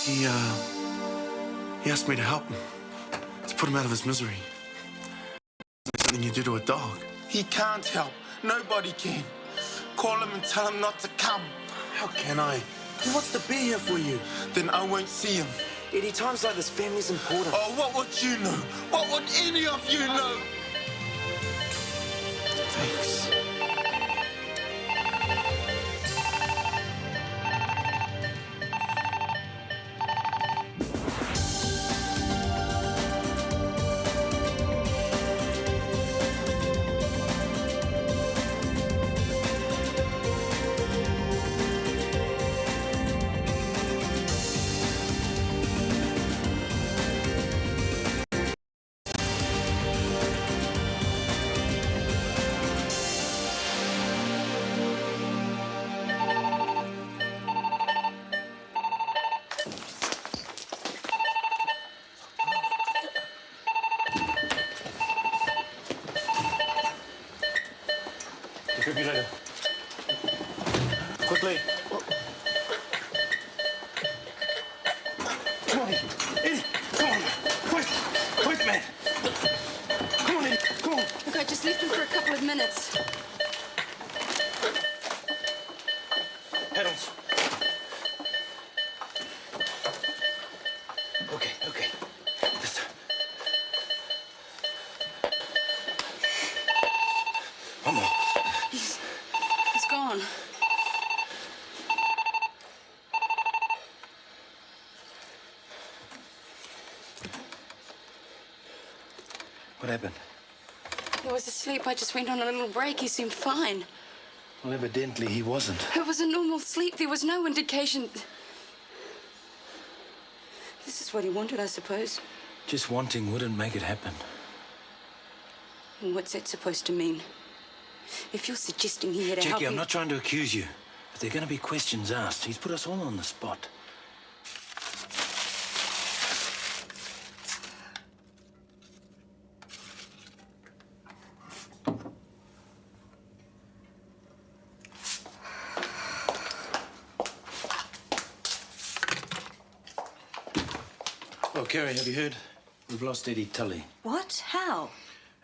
He asked me to help him, to put him out of his misery. It's something you do to a dog. He can't help. Nobody can. Call him and tell him not to come. How can I? He wants to be here for you. Then I won't see him. Eddie, times like this, family's important. Oh, what would you know? What would any of you know? Thanks. Defibrillator. Quickly. Come on, Eddie. Eddie, come on. Quick, man. Come on, Eddie. Come on. Look, I just left him for a couple of minutes. Pedals. Okay. This time. One more. He's gone. What happened? He was asleep. I just went on a little break. He seemed fine. Well, evidently he wasn't. It was a normal sleep. There was no indication. This is what he wanted, I suppose. Just wanting wouldn't make it happen. And what's that supposed to mean? If you're suggesting he had a Jackie, helping... I'm not trying to accuse you, but there are going to be questions asked. He's put us all on the spot. Oh, Kerry, have you heard? We've lost Eddie Tully. What? How?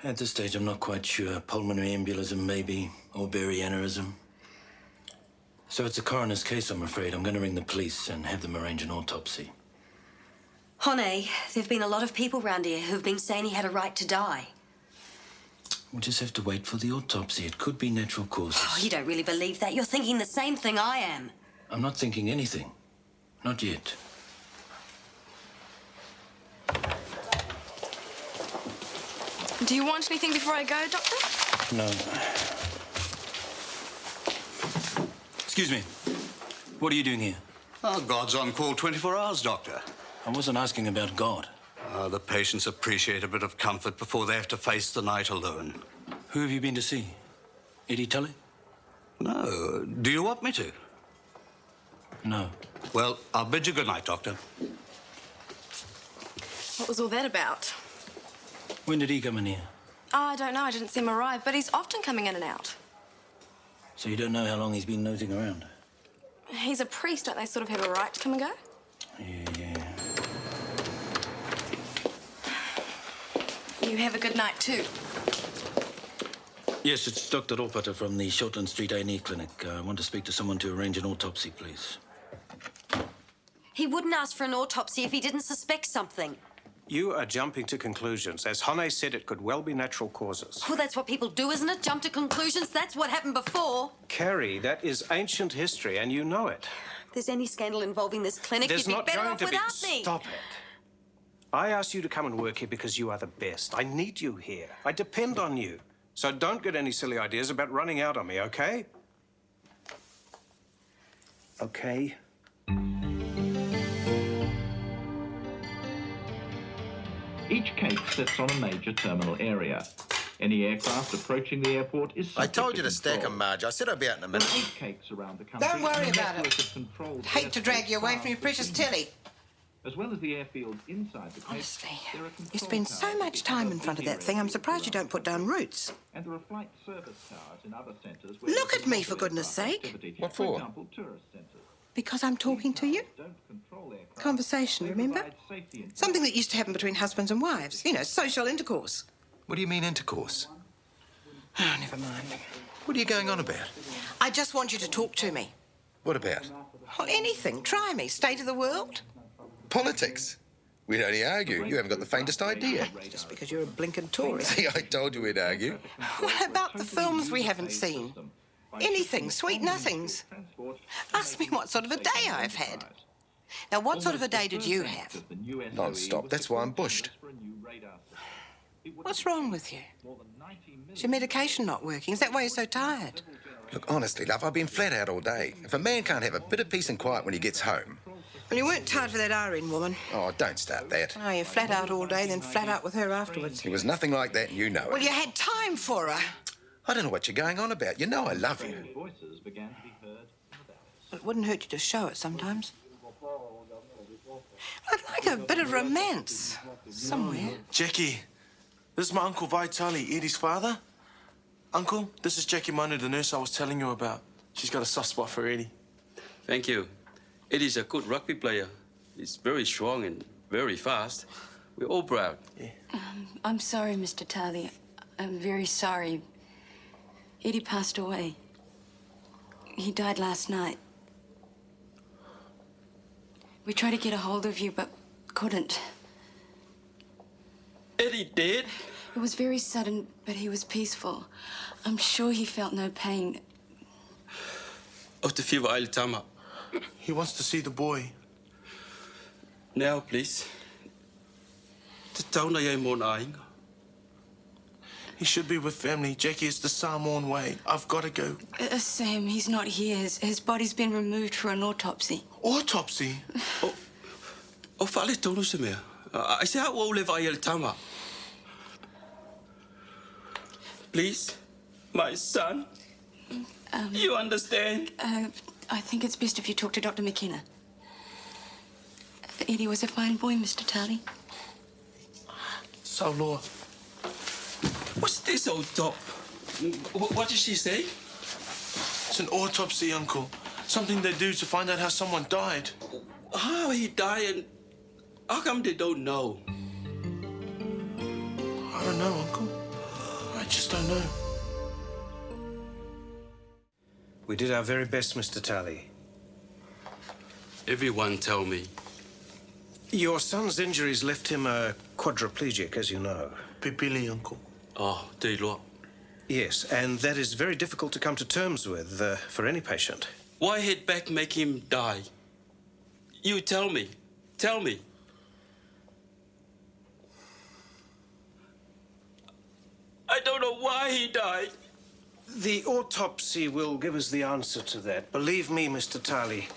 At this stage, I'm not quite sure. Pulmonary embolism, maybe, or berry aneurysm. So it's a coroner's case, I'm afraid. I'm going to ring the police and have them arrange an autopsy. Honey, there've been a lot of people round here who've been saying he had a right to die. We'll just have to wait for the autopsy. It could be natural causes. Oh, you don't really believe that. You're thinking the same thing I am. I'm not thinking anything. Not yet. Do you want anything before I go, Doctor? No. Excuse me. What are you doing here? Oh, God's on call 24 hours, Doctor. I wasn't asking about God. The patients appreciate a bit of comfort before they have to face the night alone. Who have you been to see? Eddie Tully? No. Do you want me to? No. Well, I'll bid you good night, Doctor. What was all that about? When did he come in here? Oh, I don't know. I didn't see him arrive, but he's often coming in and out. So you don't know how long he's been nosing around? He's a priest. Don't they sort of have a right to come and go? Yeah. You have a good night, too. Yes, it's Dr. Ropata from the Shortland Street A&E clinic. I want to speak to someone to arrange an autopsy, please. He wouldn't ask for an autopsy if he didn't suspect something. You are jumping to conclusions. As Hone said, it could well be natural causes. Well, that's what people do, isn't it? Jump to conclusions. That's what happened before. Kerry, that is ancient history, and you know it. If there's any scandal involving this clinic, There's you'd be not better going off to be. without me. Stop it. I asked you to come and work here because you are the best. I need you here. I depend on you. So don't get any silly ideas about running out on me, okay? Okay? Each cake sits on a major terminal area. Any aircraft approaching the airport is I told you to stack them, Marj. I said I'd be out in a minute. 8 cakes around the country. Don't worry and a about network it. of controlled Hate to drag you away from your aircraft precious telly. As well as the airfields inside the cake, Honestly, there are you control spend so towers much at time other in front of big that thing, I'm surprised you don't put down roots. And there are flight service towers in other centres. where Look there's at me, lots for of goodness aircraft sake. activity. What for? example, tourist centres. Because I'm talking to you? Conversation, remember? Something that used to happen between husbands and wives. You know, social intercourse. What do you mean intercourse? Oh, never mind. What are you going on about? I just want you to talk to me. What about? Well, anything. Try me. State of the world. Politics. We'd only argue. You haven't got the faintest idea. Just because you're a blinking Tory. See, I told you we'd argue. What about the films we haven't seen? Anything. Sweet nothings. Ask me what sort of a day I've had. Now, what sort of a day did you have? Non-stop. That's why I'm bushed. What's wrong with you? Is your medication not working? Is that why you're so tired? Look, honestly, love, I've been flat out all day. If a man can't have a bit of peace and quiet when he gets home... Well, you weren't tired for that RN woman. Oh, don't start that. Oh, you're flat out all day, then flat out with her afterwards. It was nothing like that, and you know it. Well, you had time for her. I don't know what you're going on about. You know I love you. Well, it wouldn't hurt you to show it sometimes. I'd like a bit of romance somewhere. Jackie, this is my Uncle Vitali, Eddie's father. Uncle, this is Jackie Manu, the nurse I was telling you about. She's got a soft spot for Eddie. Thank you. Eddie's a good rugby player. He's very strong and very fast. We're all proud. Yeah. I'm sorry, Mr. Tali. I'm very sorry. Eddie passed away. He died last night. We tried to get a hold of you, but couldn't. Eddie dead? It was very sudden, but he was peaceful. I'm sure he felt no pain. Of the fever I'll tama. He wants to see the boy. Now, please. The town I am on. He should be with family. Jackie, it's the Samoan way. I've got to go. Sam, he's not here. His body's been removed for an autopsy. Autopsy? Oh, fale tonu se mea. I say how will live I tama. Please, my son. You understand? I think it's best if you talk to Dr. McKenna. Eddie was a fine boy, Mr. Tali. So, Law. What's this old top? What did she say? It's an autopsy, Uncle. Something they do to find out how someone died. How he died and how come they don't know? I don't know, Uncle. I just don't know. We did our very best, Mr. Tali. Everyone tell me. Your son's injuries left him a quadriplegic, as you know. Pipili, Uncle. Oh, te loa. Yes, and that is very difficult to come to terms with for any patient. Why head back make him die? You tell me. Tell me. I don't know why he died. The autopsy will give us the answer to that. Believe me, Mr. Tali,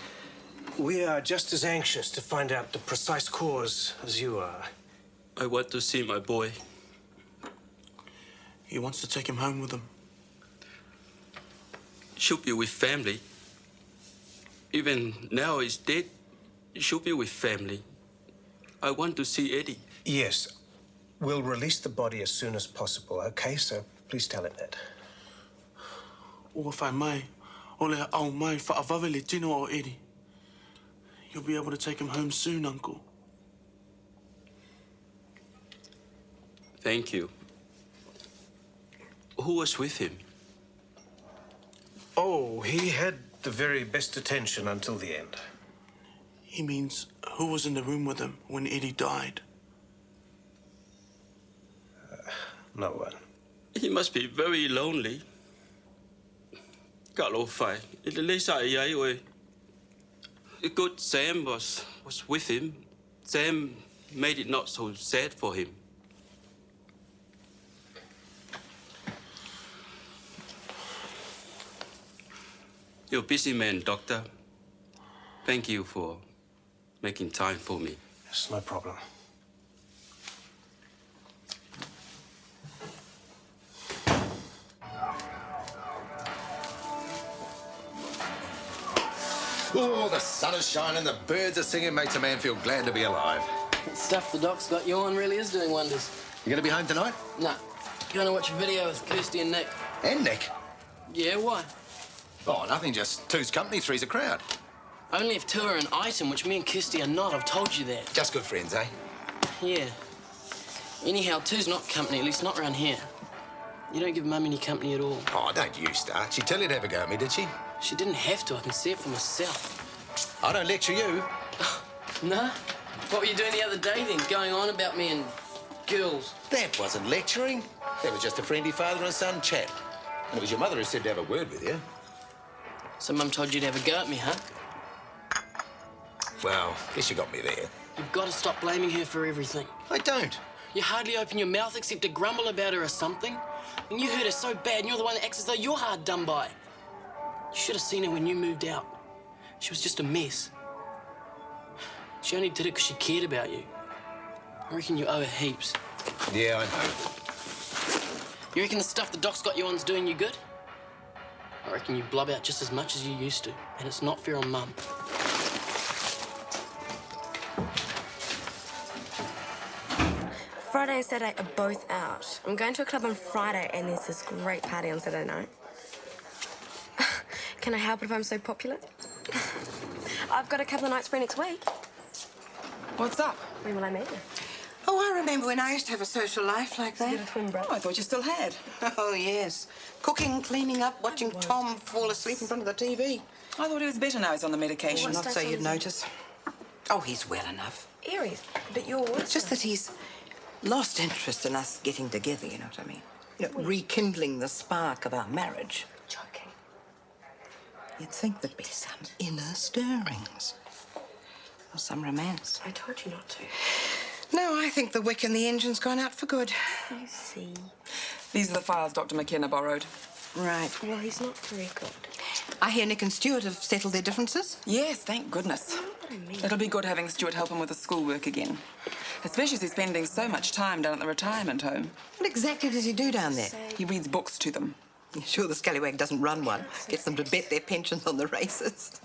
we are just as anxious to find out the precise cause as you are. I want to see my boy. He wants to take him home with him. Should be with family. Even now he's dead. Should be with family. I want to see Eddie. Yes. We'll release the body as soon as possible, okay? So please tell him that. O whai mai, o le au mai whaavawe le tino o Eddie. You'll be able to take him home soon, Uncle. Thank you. Who was with him? Oh, he had the very best attention until the end. He means who was in the room with him when Eddie died? No one. He must be very lonely. Ka lo fai. It lesa ai oi. Good Sam was with him. Sam made it not so sad for him. You're a busy man, Doctor. Thank you for making time for me. It's no problem. Oh, the sun is shining, the birds are singing, makes a man feel glad to be alive. Stuff the doc's got you on really is doing wonders. You going to be home tonight? Nah. Going to watch a video with Kirsty and Nick. And Nick? Yeah, why? Oh, nothing, just two's company, three's a crowd. Only if two are an item, which me and Kirsty are not. I've told you that. Just good friends, eh? Yeah. Anyhow, two's not company, at least not around here. You don't give Mum any company at all. Oh, don't you start. She tell you to have a go at me, did she? She didn't have to. I can see it for myself. I don't lecture you. Nah? What were you doing the other day, then? Going on about me and girls? That wasn't lecturing. That was just a friendly father and son chat. And it was your mother who said to have a word with you. So Mum told you to have a go at me, huh? Well, guess you got me there. You've got to stop blaming her for everything. I don't. You hardly open your mouth except to grumble about her or something. And you hurt her so bad, and you're the one that acts as though you're hard done by. You should have seen her when you moved out. She was just a mess. She only did it because she cared about you. I reckon you owe her heaps. Yeah, I know. You reckon the stuff the doc's got you on's doing you good? I reckon you blub out just as much as you used to, and it's not fair on Mum. Friday and Saturday are both out. I'm going to a club on Friday and there's this great party on Saturday night. Can I help it if I'm so popular? I've got a couple of nights free next week. What's up? When will I meet you? Oh, I remember when I used to have a social life like that. You got a twin brother? Oh, I thought you still had. Oh, yes. Cooking, cleaning up, watching Tom fall asleep in front of the TV. I thought he was better now he's on the medication. What Not stuff so is you'd he? notice. Oh, he's well enough. Aries, but you're It's just that he's lost interest in us getting together, you know what I mean? You know, rekindling the spark of our marriage. joking. You'd think there'd be some inner stirrings. Or some romance. I told you not to. No, I think the wick in the engine's gone out for good. You see. These are the files Dr. McKenna borrowed. Right. Well, he's not very good. I hear Nick and Stuart have settled their differences. Yes, thank goodness. It'll be good having Stuart help him with his schoolwork again. Especially as he's spending so much time down at the retirement home. What exactly does he do down there? He reads books to them. You're sure the scallywag doesn't run one? Gets them to bet their pensions on the races.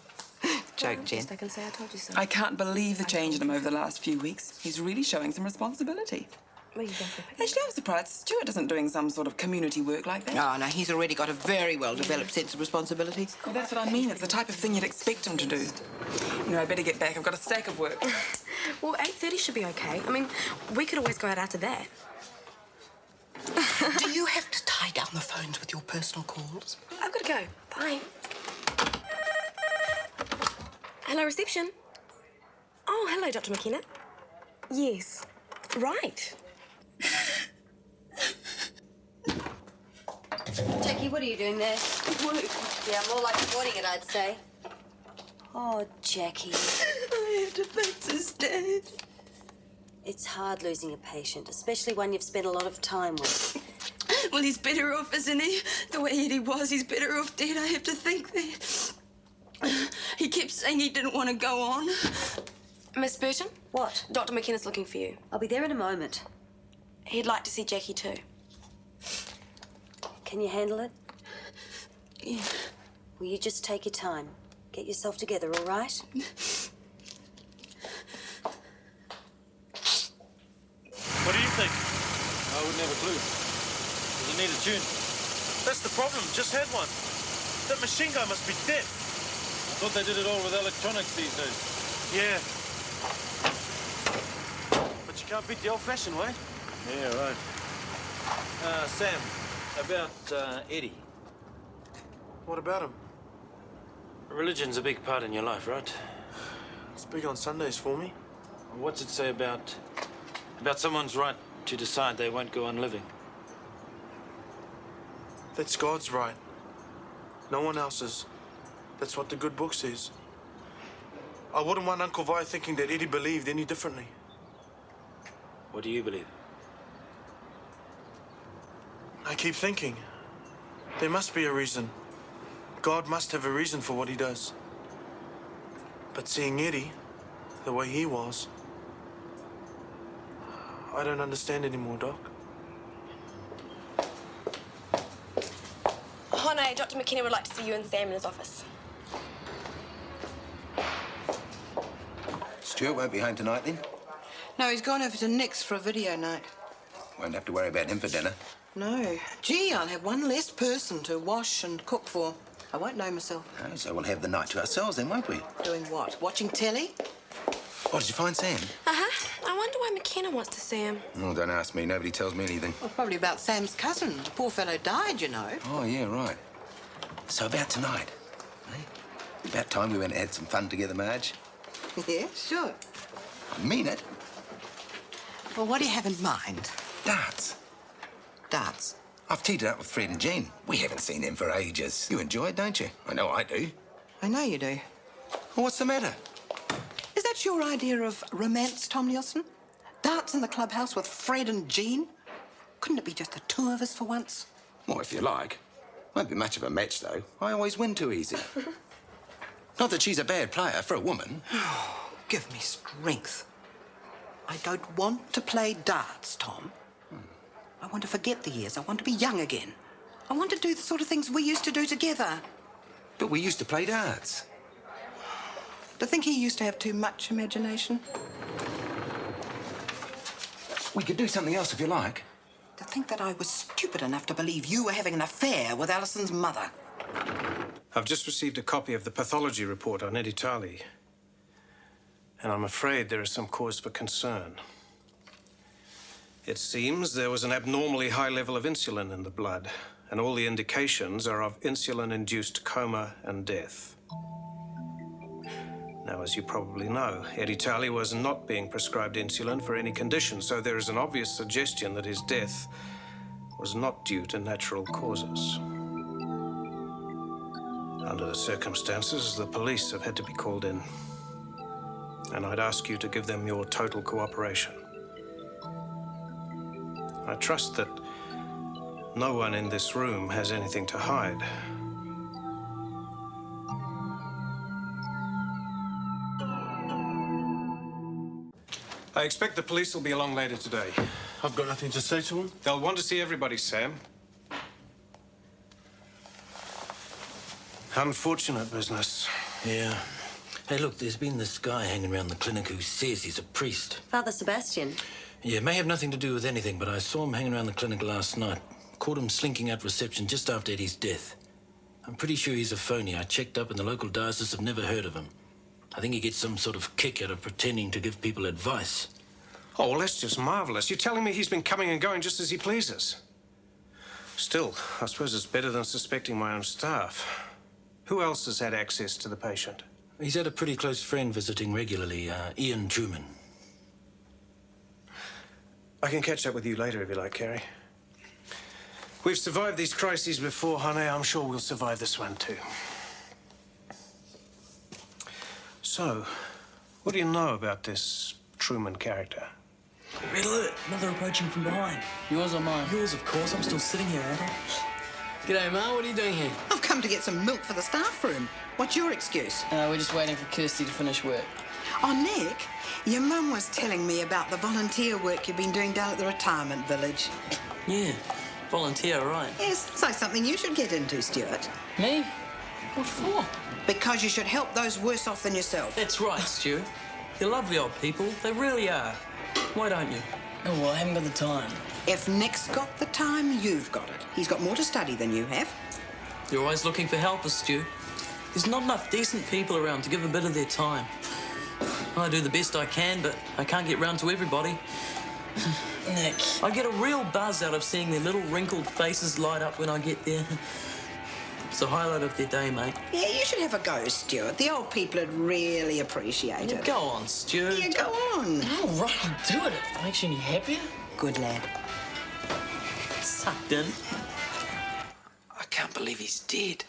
Joke, Jen. I can say I told you so. I can't believe the change in him over the last few weeks. He's really showing some responsibility. Well, you don't Actually, I'm surprised Stuart isn't doing some sort of community work like that. Oh, no, he's already got a very well-developed sense of responsibility. Well, that's what I mean. It's the type of thing you'd expect him to do. You know, I better get back. I've got a stack of work. Well, 8:30 should be okay. I mean, we could always go out after that. Do you have to tie down the phones with your personal calls? I've got to go. Bye. Hello, reception. Oh, hello, Dr. McKenna. Yes. Right. Jackie, what are you doing there? Work. Yeah, more like avoiding it, I'd say. Oh, Jackie. I have to face his death. It's hard losing a patient, especially one you've spent a lot of time with. Well, he's better off, isn't he? The way Eddie was, he's better off dead, I have to think that. He kept saying he didn't want to go on. Miss Burton? What? Dr. McKenna's looking for you. I'll be there in a moment. He'd like to see Jackie too. Can you handle it? Yeah. Will you just take your time? Get yourself together, all right? What do you think? I wouldn't have a clue. Does it need a tune? That's the problem. Just had one. That machine gun must be deaf. I thought they did it all with electronics these days. Yeah. But you can't beat the old-fashioned way. Yeah, right. Sam, about Eddie. What about him? Religion's a big part in your life, right? It's big on Sundays for me. What's it say about someone's right to decide they won't go on living? That's God's right. No one else's. That's what the good book says. I wouldn't want Uncle Vi thinking that Eddie believed any differently. What do you believe? I keep thinking, there must be a reason. God must have a reason for what he does. But seeing Eddie the way he was, I don't understand anymore, Doc. Hone, Dr. McKenna would like to see you and Sam in his office. Stuart won't be home tonight, then? No, he's gone over to Nick's for a video night. Won't have to worry about him for dinner. No. Gee, I'll have one less person to wash and cook for. I won't know myself. Oh, so we'll have the night to ourselves then, won't we? Doing what? Watching telly? Oh, did you find Sam? Uh-huh. I wonder why McKenna wants to see him. Oh, don't ask me. Nobody tells me anything. Well, probably about Sam's cousin. The poor fellow died, you know. Oh, yeah, right. So about tonight, eh? About time we went and had some fun together, Marj. Yeah, sure. I mean it. Well, what do you have in mind? Darts. Darts? I've teed it up with Fred and Jean. We haven't seen them for ages. You enjoy it, don't you? I know I do. I know you do. Well, what's the matter? Is that your idea of romance, Tom Nielsen? Darts in the clubhouse with Fred and Jean? Couldn't it be just the two of us for once? Well, if you like. Won't be much of a match, though. I always win too easy. Not that she's a bad player for a woman. Give me strength. I don't want to play darts, Tom. I want to forget the years. I want to be young again. I want to do the sort of things we used to do together. But we used to play darts. Do you think he used to have too much imagination? We could do something else if you like. To think that I was stupid enough to believe you were having an affair with Alison's mother. I've just received a copy of the pathology report on Eddie Tarley. And I'm afraid there is some cause for concern. It seems there was an abnormally high level of insulin in the blood, and all the indications are of insulin-induced coma and death. Now, as you probably know, Eddie Tarley was not being prescribed insulin for any condition, so there is an obvious suggestion that his death was not due to natural causes. Under the circumstances, the police have had to be called in, and I'd ask you to give them your total cooperation. I trust that no one in this room has anything to hide. I expect the police will be along later today. I've got nothing to say to them. They'll want to see everybody, Sam. Unfortunate business. Yeah. Hey, look, there's been this guy hanging around the clinic who says he's a priest. Father Sebastian. Yeah, may have nothing to do with anything, but I saw him hanging around the clinic last night. Caught him slinking out reception just after Eddie's death. I'm pretty sure he's a phony. I checked up and the local diocese have never heard of him. I think he gets some sort of kick out of pretending to give people advice. Oh, well, that's just marvelous. You're telling me he's been coming and going just as he pleases? Still, I suppose it's better than suspecting my own staff. Who else has had access to the patient? He's had a pretty close friend visiting regularly, Ian Truman. I can catch up with you later if you like, Carrie. We've survived these crises before, honey. I'm sure we'll survive this one too. So, what do you know about this Truman character? Red alert! Another approaching from behind. Yours or mine? Yours, of course. I'm still sitting here, Adam. G'day, Ma. What are you doing here? I've come to get some milk for the staff room. What's your excuse? We're just waiting for Kirsty to finish work. Oh, Nick, your mum was telling me about the volunteer work you've been doing down at the retirement village. Yeah, volunteer, right. Yes, so something you should get into, Stuart. Me? What for? Because you should help those worse off than yourself. That's right, Stuart. You're lovely old people. They really are. Why don't you? Oh, well, I haven't got the time. If Nick's got the time, you've got it. He's got more to study than you have. You're always looking for helpers, Stu. There's not enough decent people around to give a bit of their time. I do the best I can, but I can't get round to everybody. Nick. I get a real buzz out of seeing their little wrinkled faces light up when I get there. It's the highlight of their day, mate. Yeah, you should have a go, Stuart. The old people would really appreciate it. Go on, Stuart. Yeah, go on. All right, I'll do it. It makes you any happier? Good lad. Sucked in. I can't believe he's dead.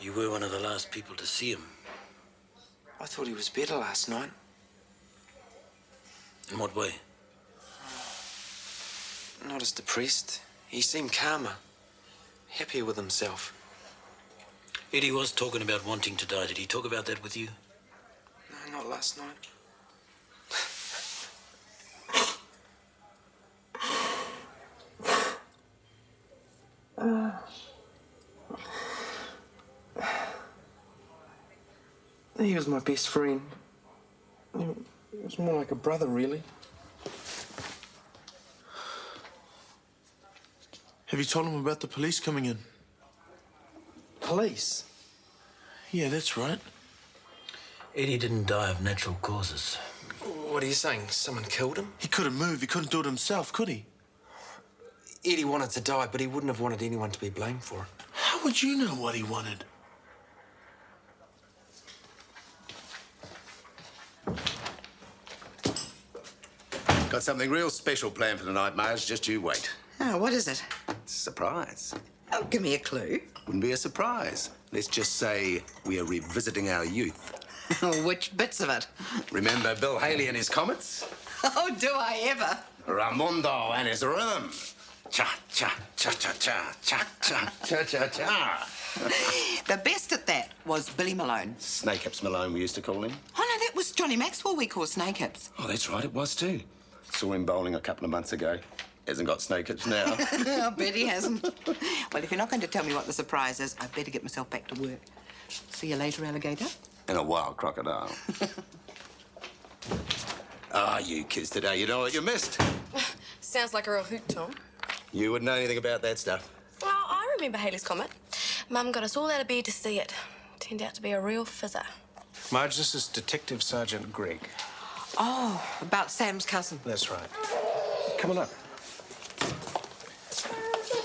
You were one of the last people to see him. I thought he was better last night. In what way? Not as depressed. He seemed calmer, happier with himself. Eddie was talking about wanting to die. Did he talk about that with you? No, not last night. He was my best friend. He was more like a brother, really. Have you told him about the police coming in? Police? Yeah, that's right. Eddie didn't die of natural causes. What are you saying? Someone killed him? He couldn't move. He couldn't do it himself, could he? Eddie wanted to die, but he wouldn't have wanted anyone to be blamed for it. How would you know what he wanted? Got something real special planned for tonight, Marj. Just you wait. Oh, what is it? Surprise. Oh, give me a clue. Wouldn't be a surprise. Let's just say we are revisiting our youth. Oh, which bits of it? Remember Bill Haley and his comets? Oh, do I ever? Ramondo and his rhythm. Cha, cha, cha, cha, cha, cha, cha, cha, cha, cha. The best at that was Billy Malone. Snakehips Malone, we used to call him. Oh, no, that was Johnny Maxwell we call Snakehips. Oh, that's right, it was too. Saw him bowling a couple of months ago. Hasn't got snakehips now. I bet he hasn't. Well, if you're not going to tell me what the surprise is, I'd better get myself back to work. See you later, alligator. And a wild crocodile. You kids today, you know what you missed. Sounds like a real hoot, Tom. You wouldn't know anything about that stuff. Well, I remember Haley's Comet. Mum got us all out of bed to see it. Turned out to be a real fizzer. Marj, this is Detective Sergeant Greg. Oh, about Sam's cousin. That's right. Come on up.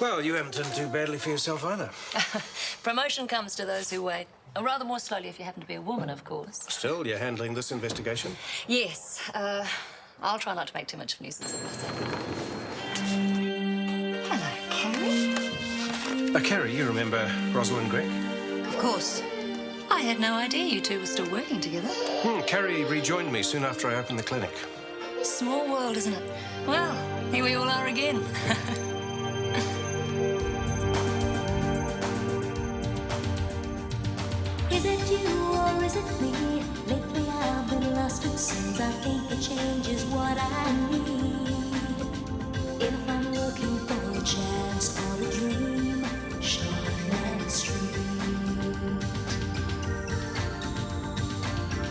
Well, you haven't done too badly for yourself either. Promotion comes to those who wait. Or rather more slowly if you happen to be a woman, of course. Still, you're handling this investigation? Yes. I'll try not to make too much of a nuisance of myself. Hello, Carrie. Carrie, you remember Rosalind Gregg? Of course. I had no idea you two were still working together. Carrie rejoined me soon after I opened the clinic. Small world, isn't it? Well, here we all are again. Is it you or is it me? Lately I've been lost, it seems. I think the change is what I need. If I'm looking for a chance or a dream, Shortland Street.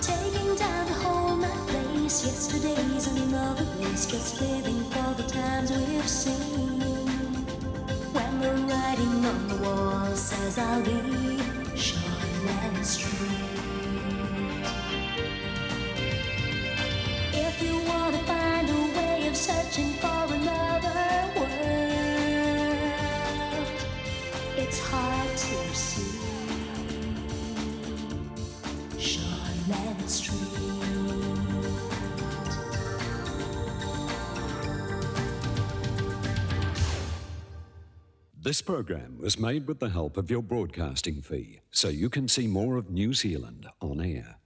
Taking time to hold my place. Yesterday's another place, just living for the times we've seen. When the writing on the wall says I'll be Shortland Street. If you want to find a way of searching for another world, it's hard to see. Shortland Street. This program was made with the help of your broadcasting fee, so you can see more of New Zealand on air.